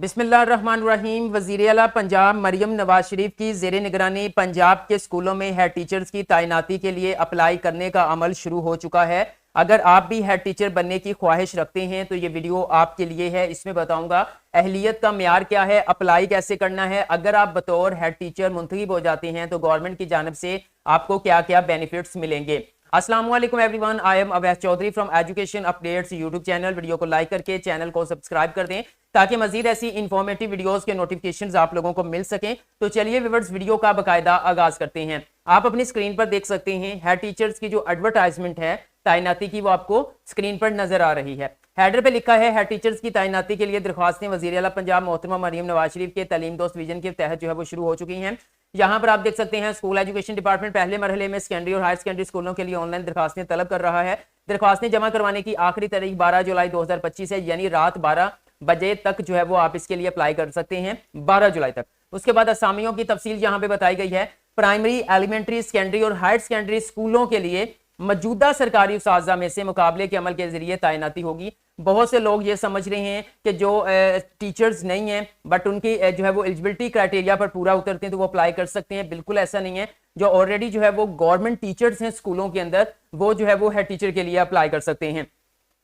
बिस्मिल्लाहिर्रहमानिर्रहीम। वज़ीर आला पंजाब मरियम नवाज शरीफ की ज़ेरे निगरानी पंजाब के स्कूलों में हेड टीचर्स की तैनाती के लिए अप्लाई करने का अमल शुरू हो चुका है। अगर आप भी हेड टीचर बनने की ख्वाहिश रखते हैं तो ये वीडियो आपके लिए है। इसमें बताऊंगा अहलियत का म्यार क्या है, अप्लाई कैसे करना है, अगर आप बतौर हेड टीचर मुंतखब हो जाते हैं तो गवर्नमेंट की जानिब से आपको क्या क्या बेनिफिट्स मिलेंगे। अस्सलाम वालेकुम everyone, I am Awais Chaudhry from education updates YouTube channel. Video को लाइक करके चैनल को सब्सक्राइब कर दें ताकि मजीद ऐसी इंफॉर्मेटिव वीडियोस के नोटिफिकेशंस आप लोगों को मिल सकें। तो चलिए व्यूअर्स, वीडियो का बाकायदा आगाज करते हैं। आप अपनी स्क्रीन पर देख सकते हैं हेड टीचर्स की जो एडवर्टाइजमेंट है तैनाती की, वो आपको स्क्रीन पर नजर आ रही है। हेडर पे लिखा है हेड टीचर्स की तैनाती के लिए दरख्वास्तें वज़ीर आला पंजाब मोहतरमा मरियम नवाज शरीफ के तालीम दोस्त विजन के तहत जो है वो शुरू हो चुकी हैं। यहाँ पर आप देख सकते हैं स्कूल एजुकेशन डिपार्टमेंट पहले मरहले में सेकेंडरी और हायर सेकेंडरी स्कूलों के लिए ऑनलाइन दरखास्तें तलब कर रहा है। दरखास्तें जमा करवाने की आखिरी तारीख 12 जुलाई 2025 है, यानी रात 12 बजे तक जो है वो आप इसके लिए अप्लाई कर सकते हैं, 12 जुलाई तक। उसके बाद असामियों की तफसील यहाँ पे बताई गई है। प्राइमरी, एलिमेंट्री, सेकेंडरी और हायर सेकेंडरी स्कूलों के लिए मौजूदा सरकारी उस्ताजा में से मुकाबले के अमल के जरिए तैनाती होगी। बहुत से लोग ये समझ रहे हैं कि जो टीचर्स नहीं हैं बट उनकी जो है वो एलिजिबिलिटी क्राइटेरिया पर पूरा उतरते हैं तो वो अप्लाई कर सकते हैं। बिल्कुल ऐसा नहीं है। जो ऑलरेडी जो है वो गवर्नमेंट टीचर्स हैं स्कूलों के अंदर, वो जो है वो हेड टीचर के लिए अप्लाई कर सकते हैं।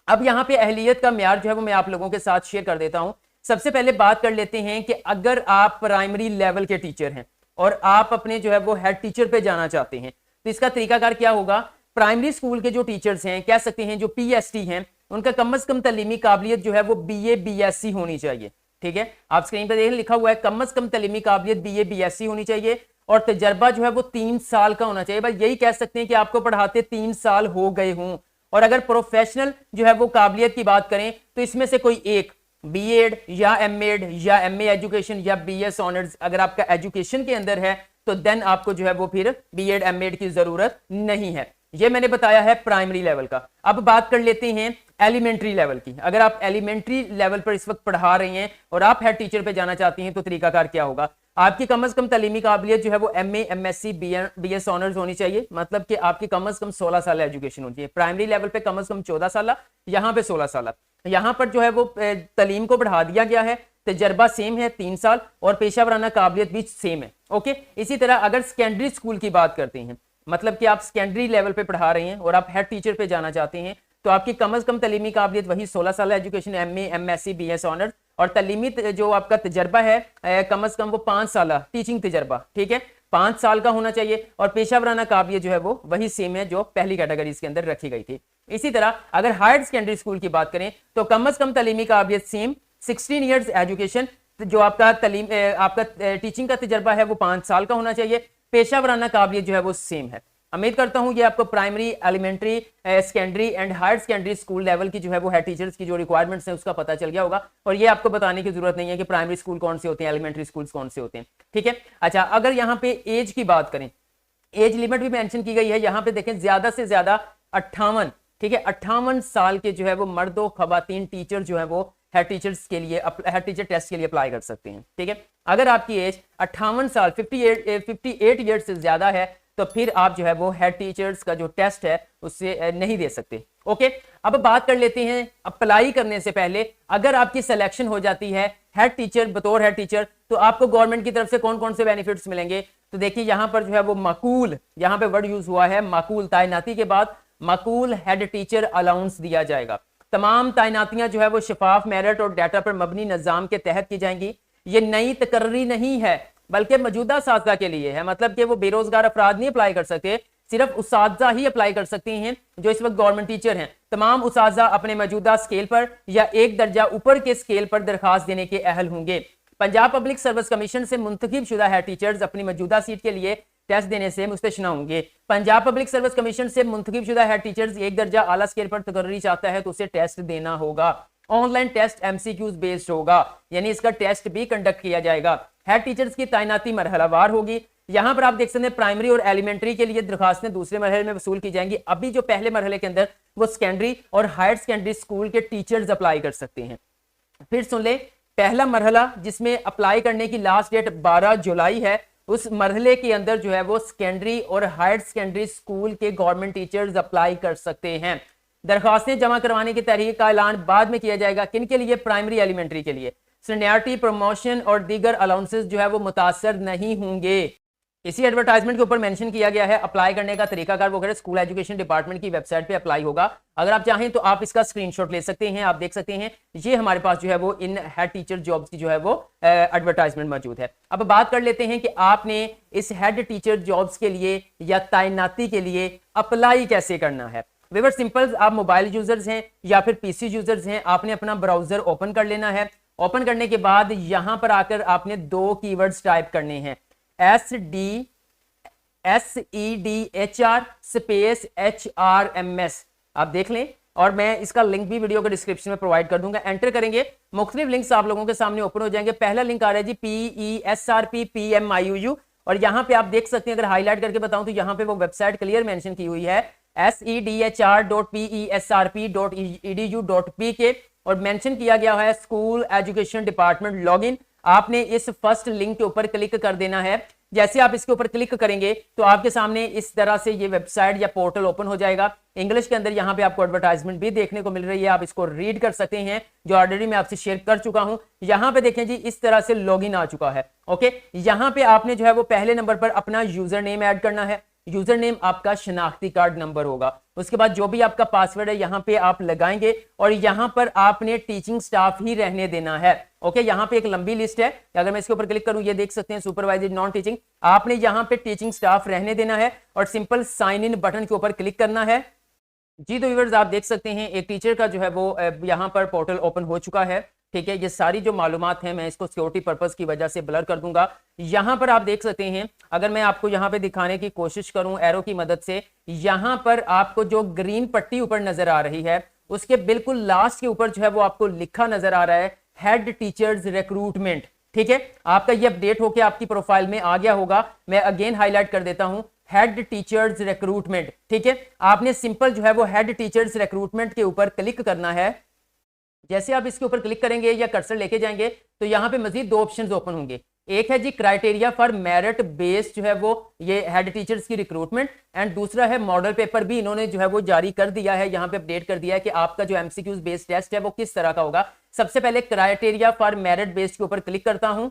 अब यहाँ पे अहलियत का म्यार जो है वो मैं आप लोगों के साथ शेयर कर देता हूँ। सबसे पहले बात कर लेते हैं कि अगर आप प्राइमरी लेवल के टीचर हैं और आप अपने जो है वो हेड टीचर पे जाना चाहते हैं तो इसका तरीकाकार क्या होगा। प्राइमरी स्कूल के जो टीचर्स हैं, कह सकते हैं जो पीएसटी हैं, उनका कम से कम तलीमी काबिलियत जो है वो बीए बीएससी होनी चाहिए। ठीक है, आप स्क्रीन पर देख लिखा हुआ है कम से कम तलीमी काबिलियत बीए बीएससी होनी चाहिए और तजर्बा जो है वो 3 साल का होना चाहिए। बस यही कह सकते हैं कि आपको पढ़ाते 3 साल हो गए हों। और अगर प्रोफेशनल जो है वो काबिलियत की बात करें तो इसमें से कोई एक बीएड या एमएड या एमए एजुकेशन या बीएस ऑनर्स अगर आपका एजुकेशन के अंदर है तो देन आपको जो है वो फिर बीएड एमएड की जरूरत नहीं है। ये मैंने बताया है प्राइमरी लेवल का। अब बात कर लेते हैं एलिमेंट्री लेवल की। अगर आप एलिमेंट्री लेवल पर इस वक्त पढ़ा रहे हैं और आप हेड टीचर पे जाना चाहती हैं तो तरीकाकार क्या होगा। आपकी कम से कम तालीमी काबिलियत जो है वो एमए एमएससी बीएस ऑनर्स होनी चाहिए। मतलब कि आपकी कम से कम 16 साल एजुकेशन होनी चाहिए। प्राइमरी लेवल पे कम से कम 14 साल, यहाँ पे 16 साल। यहाँ पर जो है वो तालीम को बढ़ा दिया गया है। तजर्बा सेम है 3 साल और पेशा वराना काबिलियत भी सेम है। ओके, इसी तरह अगर सेकेंडरी स्कूल की बात करते हैं, मतलब कि आप सेकेंडरी लेवल पे पढ़ा रहे हैं और आप हेड टीचर पे जाना चाहते हैं तो आपकी कम से कम तलीमी काबिलियत वही 16 साल education MA MSc BS honours और तलीमी जो आपका तजर्बा है कम से कम वो 5 साल टीचिंग तजर्बा, ठीक है, 5 साल का होना चाहिए और पेशा वराना काबिलियत जो है वो वही सेम है जो पहली कैटेगरी के अंदर रखी गई थी। इसी तरह अगर हायर सेकेंडरी स्कूल की बात करें तो कम से कम तलीमी काबिलियत सेम 16 ईयर्स एजुकेशन, जो आपका आपका टीचिंग का तजर्बा है वो 5 साल का होना चाहिए, पेशा वराना काबिलियत जो है वो सेम है। उम्मीद करता हूं ये आपको primary, elementary, secondary and higher secondary school level की जो है वो हेड टीचर्स की जो रिक्वायरमेंट्स हैं उसका पता चल गया होगा। और ये आपको बताने की जरूरत नहीं है कि प्राइमरी स्कूल कौन से होते हैं, एलिमेंट्री स्कूल्स कौन से होते हैं। ठीक है, अच्छा, अगर यहाँ पे एज की बात करें, एज लिमिट भी मेंशन की गई है। यहाँ पे देखें ज्यादा से ज्यादा 58, ठीक है, 58 साल के जो है वो मर्दों खवातीन टीचर जो है वो हेड टीचर्स के लिए हेड टीचर टेस्ट के लिए अप्लाई कर सकते हैं। ठीक है, अगर आपकी एज 58 साल 58 ईयर से ज्यादा है तो फिर आप जो है वो हेड टीचर्स का जो टेस्ट है उससे नहीं दे सकते। ओके, अब बात कर लेते हैं अप्लाई करने से पहले अगर आपकी सिलेक्शन हो जाती है हेड टीचर, बतौर हेड टीचर, तो आपको गवर्नमेंट की तरफ से कौन कौन से बेनिफिट्स मिलेंगे। तो देखिए यहाँ पर जो है वो माकूल, यहाँ पे वर्ड यूज हुआ है माकूल, तैनाती के बाद माकूल हेड टीचर अलाउंस दिया जाएगा। तमाम तैनातियां जो है वो शफाफ, मेरिट और डाटा पर मबनी निजाम के तहत की जाएंगी। ये नई तकर्री नहीं है बल्कि मौजूदा साथी के लिए है। मतलब कि वो बेरोजगार अफराद नहीं अप्लाई कर सकते, सिर्फ उस्ताजा ही अप्लाई कर सकते हैं जो इस वक्त गवर्नमेंट टीचर हैं। तमाम उस्ताजा अपने मौजूदा स्केल पर या एक दर्जा ऊपर के स्केल पर दरखास्त देने के अहल होंगे। पंजाब पब्लिक सर्विस कमीशन से मुंतखब शुदा हेड टीचर्स अपनी मौजूदा सीट के लिए टेस्ट देने से मुस्तशना होंगे। पंजाब पब्लिक सर्विस कमीशन से मुंतखब शुदा हेड टीचर्स एक दर्जा आला स्केल पर तकर्री चाहता है तो उसे टेस्ट देना होगा। ऑनलाइन टेस्ट एमसीक्यूज बेस्ड होगा, यानी इसका टेस्ट भी कंडक्ट किया जाएगा। हेड टीचर्स की तैनाती मरहलावार होगी। यहाँ पर आप देख सकते हैं प्राइमरी और एलिमेंट्री के लिए दरखास्तें दूसरे मरहले में वसूल की जाएंगी। अभी जो पहले मरहले के अंदर वो सेकेंडरी और हायर सेकेंडरी स्कूल के टीचर्स अप्लाई कर सकते हैं। फिर सुन ले, पहला मरहला जिसमें अप्लाई करने की लास्ट डेट 12 जुलाई है, उस मरहले के अंदर जो है वो सेकेंडरी और हायर सेकेंडरी स्कूल के गवर्नमेंट टीचर्स अप्लाई कर सकते हैं। दरखास्तें जमा करवाने की तारीख का ऐलान बाद में किया जाएगा। किन के लिए? प्राइमरी एलिमेंट्री के लिए। सीनियरिटी, प्रमोशन और दीगर अलाउंसेस जो है वो मुतासर नहीं होंगे। इसी एडवर्टाइजमेंट के ऊपर मेंशन किया गया है अप्लाई करने का तरीकाकार वगैरह स्कूल एजुकेशन डिपार्टमेंट की वेबसाइट पे अप्लाई होगा। अगर आप चाहें तो आप इसका स्क्रीनशॉट ले सकते हैं। आप देख सकते हैं ये हमारे पास जो है वो इन हेड टीचर जॉब्स की जो है वो एडवर्टाइजमेंट मौजूद है। अब बात कर लेते हैं कि आपने इस हेड टीचर जॉब्स के लिए या तैनाती के लिए अप्लाई कैसे करना है। वेरी सिंपल, आप मोबाइल यूजर्स हैं या फिर पीसी यूजर्स हैं, आपने अपना ब्राउजर ओपन कर लेना है। ओपन करने के बाद यहां पर आकर आपने 2 कीवर्ड्स टाइप करने हैं, SEDHR स्पेस HRMS। आप देख लें और मैं इसका लिंक भी वीडियो के डिस्क्रिप्शन में प्रोवाइड कर दूंगा। एंटर करेंगे, मुख्तलिफ लिंक्स आप लोगों के सामने ओपन हो जाएंगे। पहला लिंक आ रहा है जी PESRP-PMIUU और यहां पे आप देख सकते हैं, अगर हाईलाइट करके बताऊं तो यहां पे वो वेबसाइट क्लियर मेंशन की हुई है sedhr.pesrp.edu.pk और मेंशन किया गया है स्कूल एजुकेशन डिपार्टमेंट लॉगिन। आपने इस फर्स्ट लिंक के ऊपर क्लिक कर देना है। जैसे आप इसके ऊपर क्लिक करेंगे तो आपके सामने इस तरह से ये वेबसाइट या पोर्टल ओपन हो जाएगा। इंग्लिश के अंदर यहाँ पे आपको एडवर्टाइजमेंट भी देखने को मिल रही है, आप इसको रीड कर सकते हैं, जो ऑलरेडी मैं आपसे शेयर कर चुका हूं। यहाँ पे देखें जी, इस तरह से लॉगिन आ चुका है। ओके, यहाँ पे आपने जो है वो पहले नंबर पर अपना यूजर नेम ऐड करना है। यूजर नेम आपका शनाख्ती कार्ड नंबर होगा। उसके बाद जो भी आपका पासवर्ड है यहाँ पे आप लगाएंगे और यहाँ पर आपने टीचिंग स्टाफ ही रहने देना है। ओके, यहाँ पे एक लंबी लिस्ट है, अगर मैं इसके ऊपर क्लिक करूं ये देख सकते हैं सुपरवाइजर नॉन टीचिंग, आपने यहाँ पे टीचिंग स्टाफ रहने देना है और सिंपल साइन इन बटन के ऊपर क्लिक करना है। जी तो व्यूअर्स आप देख सकते हैं एक टीचर का जो है वो यहाँ पर पोर्टल ओपन हो चुका है। ठीक है, ये सारी जो मालूमात है मैं इसको सिक्योरिटी पर्पस की वजह से ब्लर कर दूंगा। यहाँ पर आप देख सकते हैं, अगर मैं आपको यहाँ पे दिखाने की कोशिश करूं एरो की मदद से, यहाँ पर आपको जो ग्रीन पट्टी ऊपर नजर आ रही है उसके बिल्कुल लास्ट के ऊपर जो है वो आपको लिखा नजर आ रहा है हेड टीचर्स रिक्रूटमेंट। ठीक है, आपका ये अपडेट होकर आपकी प्रोफाइल में आ गया होगा। मैं अगेन हाईलाइट कर देता हूं, हेड टीचर्स रिक्रूटमेंट। ठीक है, आपने सिंपल जो है वो हेड टीचर्स रिक्रूटमेंट के ऊपर क्लिक करना है। जैसे आप इसके ऊपर क्लिक करेंगे या कर्सर लेके जाएंगे तो यहाँ पे मजीद 2 ऑप्शंस ओपन होंगे। एक है जी क्राइटेरिया फॉर मेरिट बेस्ड जो है वो ये हेड टीचर्स की रिक्रूटमेंट, एंड दूसरा है मॉडल पेपर भी इन्होंने जो है वो जारी कर दिया है, यहाँ पे अपडेट कर दिया है कि आपका जो एमसीक्यूज बेस्ड टेस्ट है वो किस तरह का होगा। सबसे पहले क्राइटेरिया फॉर मेरिट बेस्ड के ऊपर क्लिक करता हूं।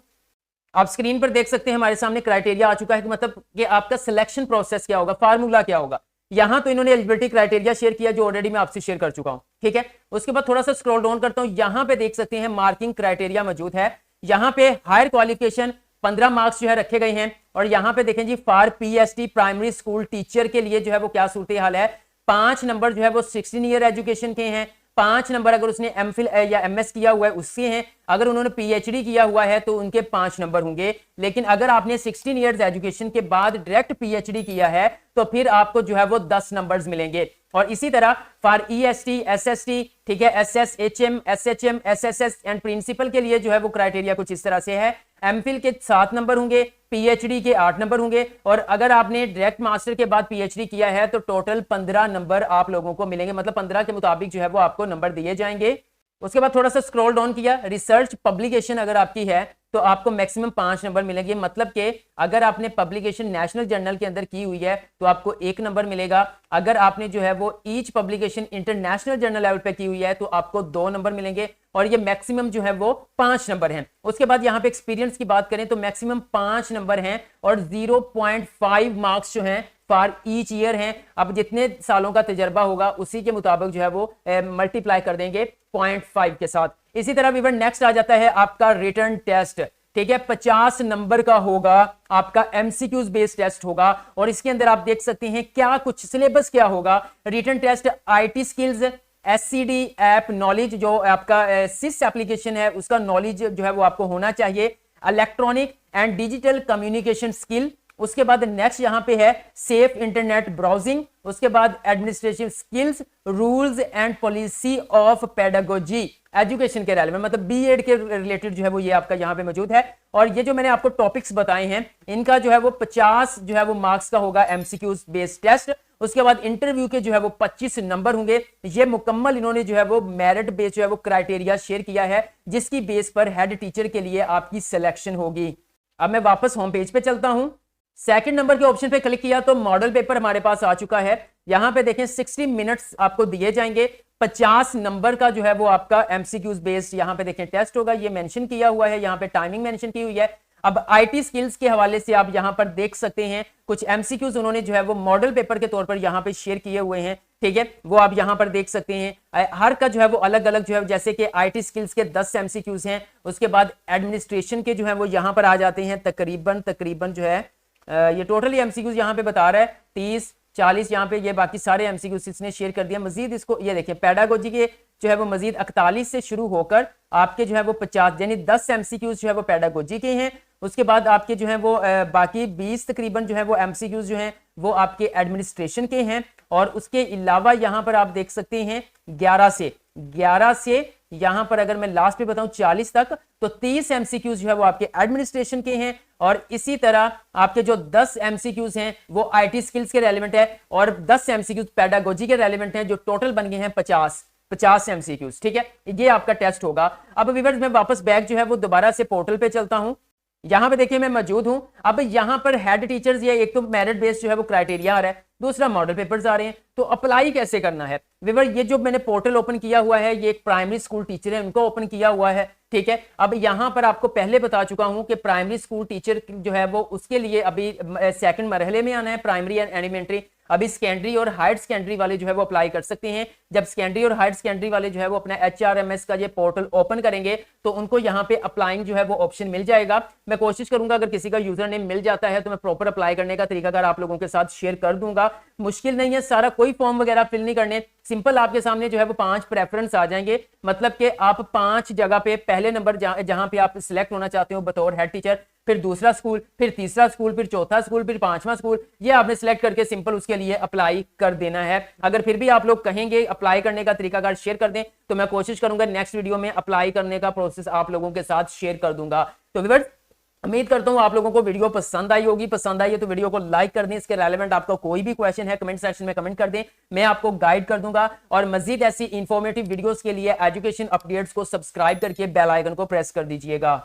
आप स्क्रीन पर देख सकते हैं हमारे सामने क्राइटेरिया आ चुका है कि मतलब कि आपका सिलेक्शन प्रोसेस क्या होगा, फार्मूला क्या होगा। यहां तो इन्होंने एलिजिबिलिटी क्राइटेरिया शेयर किया जो ऑलरेडी मैं आपसे शेयर कर चुका हूं। ठीक है, उसके बाद थोड़ा सा स्क्रॉल डाउन करता हूं, यहां पे देख सकते हैं मार्किंग क्राइटेरिया मौजूद है। यहां पे हायर क्वालिफिकेशन 15 मार्क्स जो है रखे गए हैं और यहां पे देखें जी for PST primary school teacher के लिए जो है वो क्या सूरत हाल है। 5 नंबर जो है वो 16 ईयर एजुकेशन के हैं, 5 नंबर अगर उसने एमफिल या एमएस किया हुआ है उसके हैं, अगर उन्होंने पीएचडी किया हुआ है तो उनके 5 नंबर होंगे। लेकिन अगर आपने 16 इयर्स एजुकेशन के बाद डायरेक्ट पीएचडी किया है तो फिर आपको जो है वो 10 नंबर्स मिलेंगे। और इसी तरह फॉर ईएसटी एसएसटी, ठीक है, एसएसएचएम एसएचएम एसएसएस एंड प्रिंसिपल के लिए जो है वो क्राइटेरिया कुछ इस तरह से है। एमफिल के 7 नंबर होंगे, पीएचडी के 8 नंबर होंगे और अगर आपने डायरेक्ट मास्टर के बाद पीएचडी किया है तो टोटल 15 नंबर आप लोगों को मिलेंगे, मतलब 15 के मुताबिक जो है वो आपको नंबर दिए जाएंगे। उसके बाद थोड़ा सा स्क्रॉल डाउन किया, रिसर्च पब्लिकेशन अगर आपकी है तो आपको मैक्सिमम 5 नंबर मिलेंगे, मतलब कि अगर आपने पब्लिकेशन नेशनल जर्नल के अंदर की हुई है तो आपको 1 नंबर मिलेगा। अगर आपने जो है वो each publication international journal level पे की हुई है तो आपको 2 नंबर मिलेंगे और ये मैक्सिमम जो है वो 5 नंबर हैं। उसके बाद यहाँ पे एक्सपीरियंस की बात करें तो मैक्सिमम 5 नंबर हैं और 0.5 मार्क्स जो हैं फॉर ईच ईयर हैं। अब जितने सालों का तजर्बा होगा उसी के मुताबिक जो है वो मल्टीप्लाई कर देंगे 0.5 के साथ। इसी तरह विवर नेक्स्ट आ जाता है आपका रिटर्न टेस्ट। ठीक है, 50 नंबर का होगा, आपका एमसीक्यूज बेस्ड टेस्ट होगा और इसके अंदर आप देख सकते हैं क्या कुछ सिलेबस क्या होगा। रिटर्न टेस्ट आईटी स्किल्स, एससीडी ऐप नॉलेज, जो आपका सिस एप्लीकेशन है उसका नॉलेज जो है वो आपको होना चाहिए, electronic and digital communication skill. उसके बाद नेक्स्ट यहां पे है सेफ इंटरनेट ब्राउजिंग। उसके बाद administrative skills, rules and policy of pedagogy, education के रेलेवेंट मतलब बीएड के रिलेटेड जो है वो ये आपका यहाँ पे मौजूद है। और ये जो मैंने आपको टॉपिक्स बताए हैं इनका जो है वो 50 जो है वो मार्क्स का होगा एमसीक्यूज बेस्ड टेस्ट। उसके बाद इंटरव्यू के जो है वो 25 नंबर होंगे। ये मुकम्मल इन्होंने जो है वो मेरिट बेस जो है वो क्राइटेरिया शेयर किया है जिसकी बेस पर हेड टीचर के लिए आपकी सिलेक्शन होगी। अब मैं वापस होम पेज पे चलता हूं, सेकंड नंबर के ऑप्शन पे क्लिक किया तो मॉडल पेपर हमारे पास आ चुका है। यहां पे देखें 60 मिनट्स आपको दिए जाएंगे, 50 नंबर का जो है वो आपका एमसीक्यूज बेस्ड यहाँ पे देखें टेस्ट होगा, ये मेंशन किया हुआ है, यहाँ पे टाइमिंग मेंशन की हुई है। अब आईटी स्किल्स के हवाले से आप यहाँ पर देख सकते हैं कुछ एमसीक्यूज उन्होंने जो है वो मॉडल पेपर के तौर पर यहाँ पे शेयर किए हुए हैं, ठीक है, वो आप यहाँ पर देख सकते हैं। हर का जो है वो अलग अलग जो है, जैसे कि आईटी स्किल्स के 10 एमसीक्यूज हैं, उसके बाद एडमिनिस्ट्रेशन के जो है वो यहाँ पर आ जाते हैं तकरीबन जो है ये टोटली एमसीक्यूज यहाँ पे बता रहा है 30-40, यहाँ पे ये बाकी सारे एमसीक्यूज इसने शेयर कर दिया। मजीद इसको ये देखिए पेडागोजी के जो है वो मजीद 41 से शुरू होकर आपके जो है वो 50 यानी 10 एमसीक्यूज जो है वो पेडागोजी के हैं। उसके बाद आपके जो है वो बाकी 20 तकरीबन जो है वो एमसीक्यूज जो हैं वो आपके एडमिनिस्ट्रेशन के हैं। और उसके अलावा यहाँ पर आप देख सकते हैं 11 से यहाँ पर अगर मैं लास्ट पे बताऊं 40 तक, तो 30 एमसीक्यूज जो है वो आपके एडमिनिस्ट्रेशन के हैं। और इसी तरह आपके जो 10 एमसीक्यूज हैं वो आईटी स्किल्स के रेलेवेंट है और 10 एमसीक्यूज पेडागोजी के रेलेवेंट हैं, जो टोटल बन गए हैं 50 एमसीक्यूज, ठीक है, ये आपका टेस्ट होगा। अब व्यूअर्स मैं वापस बैक जो है वो दोबारा से पोर्टल पे चलता हूं। यहां पे देखिए मैं मौजूद हूं। अब यहां पर हेड टीचर्स या एक तो मेरिट बेस्ड जो है वो क्राइटेरिया आ रहा है, दूसरा मॉडल पेपर्स आ रहे हैं। तो अप्लाई कैसे करना है व्यूअर, ये जो मैंने पोर्टल ओपन किया हुआ है ये एक प्राइमरी स्कूल टीचर है उनको ओपन किया हुआ है, ठीक है। अब यहां पर आपको पहले बता चुका हूं कि प्राइमरी स्कूल टीचर जो है वो उसके लिए अभी सेकंड मरहले में आना है, प्राइमरी एंड एलिमेंट्री। अभी सेकेंडरी और हायर सेकेंडरी वाले जो है वो अप्लाई कर सकते हैं। जब सेकेंडरी और हायर सेकेंडरी वाले जो है वो अपना HRMS का ये पोर्टल ओपन करेंगे तो उनको यहाँ पे अप्लाइंग जो है वो ऑप्शन मिल जाएगा। मैं कोशिश करूंगा अगर किसी का यूजर नेम मिल जाता है तो मैं प्रॉपर अप्लाई करने का तरीका आप लोगों के साथ शेयर कर दूंगा। मुश्किल नहीं है, सारा कोई फॉर्म वगैरह फिल नहीं करने, सिंपल आपके सामने जो है वो 5 प्रेफरेंस आ जाएंगे। मतलब कि आप 5 जगह पे पहले नंबर जहां पे आप सिलेक्ट होना चाहते हो बतौर हेड टीचर, फिर दूसरा स्कूल, फिर तीसरा स्कूल, फिर चौथा स्कूल, फिर 5वां स्कूल, ये आपने सिलेक्ट करके सिंपल उसके लिए अप्लाई कर देना है। अगर फिर भी आप लोग कहेंगे अप्लाई करने का तरीका शेयर कर दें तो मैं कोशिश करूंगा नेक्स्ट वीडियो में अप्लाई करने का प्रोसेस आप लोगों के साथ शेयर कर दूंगा। तो व्यूअर्स उम्मीद करता हूं आप लोगों को वीडियो पसंद आई होगी। पसंद आई है तो वीडियो को लाइक कर दें। इसके रेलेवेंट आपका कोई भी क्वेश्चन है कमेंट सेक्शन में कमेंट कर दें, मैं आपको गाइड कर दूंगा। और मजीद ऐसी इंफॉर्मेटिव वीडियोस के लिए एजुकेशन अपडेट्स को सब्सक्राइब करके बेल आइकन को प्रेस कर दीजिएगा।